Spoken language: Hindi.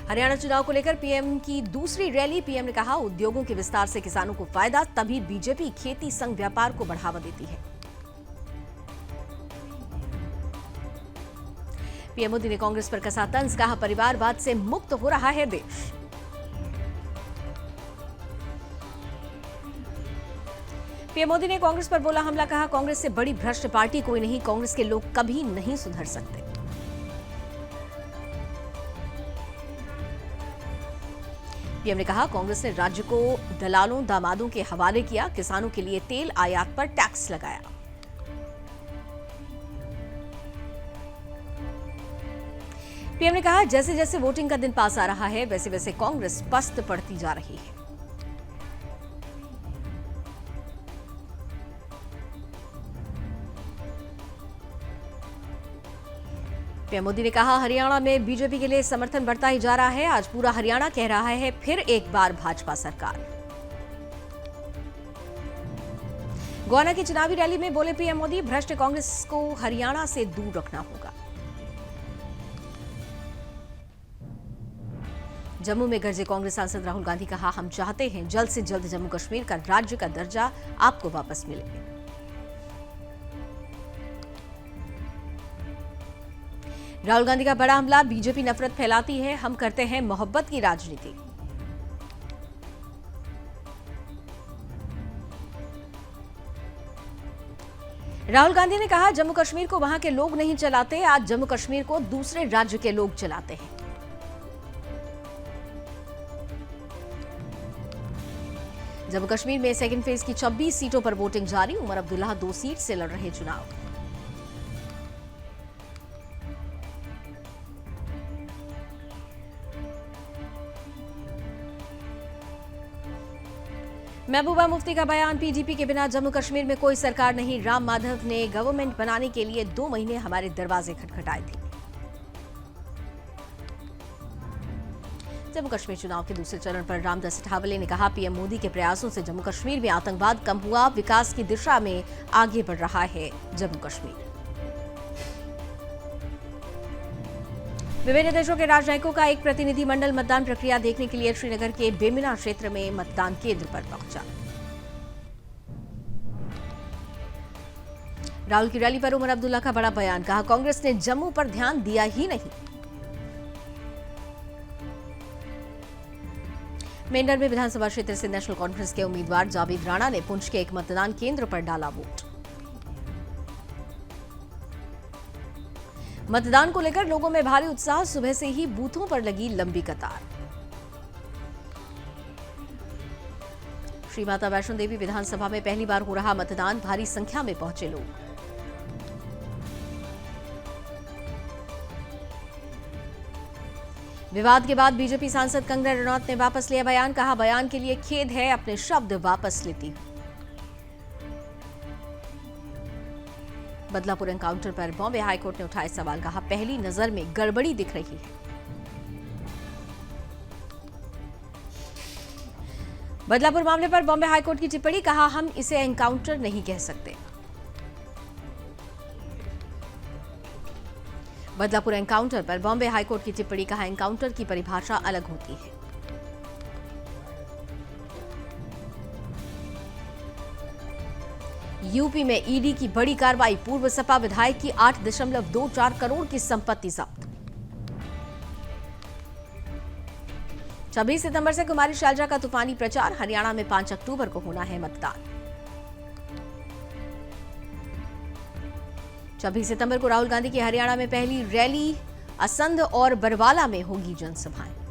हरियाणा चुनाव को लेकर पीएम की दूसरी रैली। पीएम ने कहा, उद्योगों के विस्तार से किसानों को फायदा, तभी बीजेपी खेती संघ व्यापार को बढ़ावा देती है। पीएम मोदी ने कांग्रेस पर कसा तंज, कहा परिवारवाद से मुक्त हो रहा है देश। पीएम मोदी ने कांग्रेस पर बोला हमला, कहा कांग्रेस से बड़ी भ्रष्ट पार्टी कोई नहीं, कांग्रेस के लोग कभी नहीं सुधर सकते। पीएम ने कहा, कांग्रेस ने राज्य को दलालों दामादों के हवाले किया, किसानों के लिए तेल आयात पर टैक्स लगाया। पीएम ने कहा, जैसे जैसे वोटिंग का दिन पास आ रहा है, वैसे वैसे कांग्रेस पस्त पड़ती जा रही है। पीएम मोदी ने कहा, हरियाणा में बीजेपी के लिए समर्थन बढ़ता ही जा रहा है। आज पूरा हरियाणा कह रहा है, फिर एक बार भाजपा सरकार। गोवाना की चुनावी रैली में बोले पीएम मोदी, भ्रष्ट कांग्रेस को हरियाणा से दूर रखना होगा। जम्मू में गरजे कांग्रेस सांसद राहुल गांधी, कहा हम चाहते हैं जल्द से जल्द जम्मू कश्मीर का राज्य का दर्जा आपको वापस मिले। राहुल गांधी का बड़ा हमला, बीजेपी नफरत फैलाती है, हम करते हैं मोहब्बत की राजनीति। राहुल गांधी ने कहा, जम्मू कश्मीर को वहां के लोग नहीं चलाते, आज जम्मू कश्मीर को दूसरे राज्य के लोग चलाते हैं। जम्मू कश्मीर में सेकेंड फेज की 26 सीटों पर वोटिंग जारी। उमर अब्दुल्ला 2 सीट से लड़ रहे चुनाव। महबूबा मुफ्ती का बयान, पीडीपी के बिना जम्मू कश्मीर में कोई सरकार नहीं। राम माधव ने गवर्नमेंट बनाने के लिए 2 महीने हमारे दरवाजे खटखटाए थे। जम्मू कश्मीर चुनाव के दूसरे चरण पर रामदास अठावले ने कहा, पीएम मोदी के प्रयासों से जम्मू कश्मीर में आतंकवाद कम हुआ, विकास की दिशा में आगे बढ़ रहा है जम्मू कश्मीर। विभिन्न देशों के राजनयिकों का एक प्रतिनिधिमंडल मतदान प्रक्रिया देखने के लिए श्रीनगर के बेमिना क्षेत्र में मतदान केंद्र पर पहुंचा। राहुल की रैली पर उमर अब्दुल्ला का बड़ा बयान, कहा कांग्रेस ने जम्मू पर ध्यान दिया ही नहीं। मेंढर में विधानसभा क्षेत्र से नेशनल कॉन्फ्रेंस के उम्मीदवार जावेद राणा ने पुंछ के एक मतदान केंद्र पर डाला वोट। मतदान को लेकर लोगों में भारी उत्साह, सुबह से ही बूथों पर लगी लंबी कतार। श्री माता वैष्णो देवी विधानसभा में पहली बार हो रहा मतदान, भारी संख्या में पहुंचे लोग। विवाद के बाद बीजेपी सांसद कंगना रनौत ने वापस लिया बयान, कहा बयान के लिए खेद है, अपने शब्द वापस लेती हूं। बदलापुर एनकाउंटर पर बॉम्बे हाईकोर्ट ने उठाए सवाल, कहा पहली नजर में गड़बड़ी दिख रही है। बदलापुर मामले पर बॉम्बे हाईकोर्ट की टिप्पणी, कहा हम इसे एनकाउंटर नहीं कह सकते। बदलापुर एनकाउंटर पर बॉम्बे हाईकोर्ट की टिप्पणी, कहा एनकाउंटर की परिभाषा अलग होती है। यूपी में ईडी की बड़ी कार्रवाई, पूर्व सपा विधायक की 8.24 करोड़ की संपत्ति जब्त। 26 सितंबर से कुमारी शैलजा का तूफानी प्रचार, हरियाणा में 5 अक्टूबर को होना है मतदान। 26 सितंबर को राहुल गांधी की हरियाणा में पहली रैली, असंध और बरवाला में होगी जनसभाएं।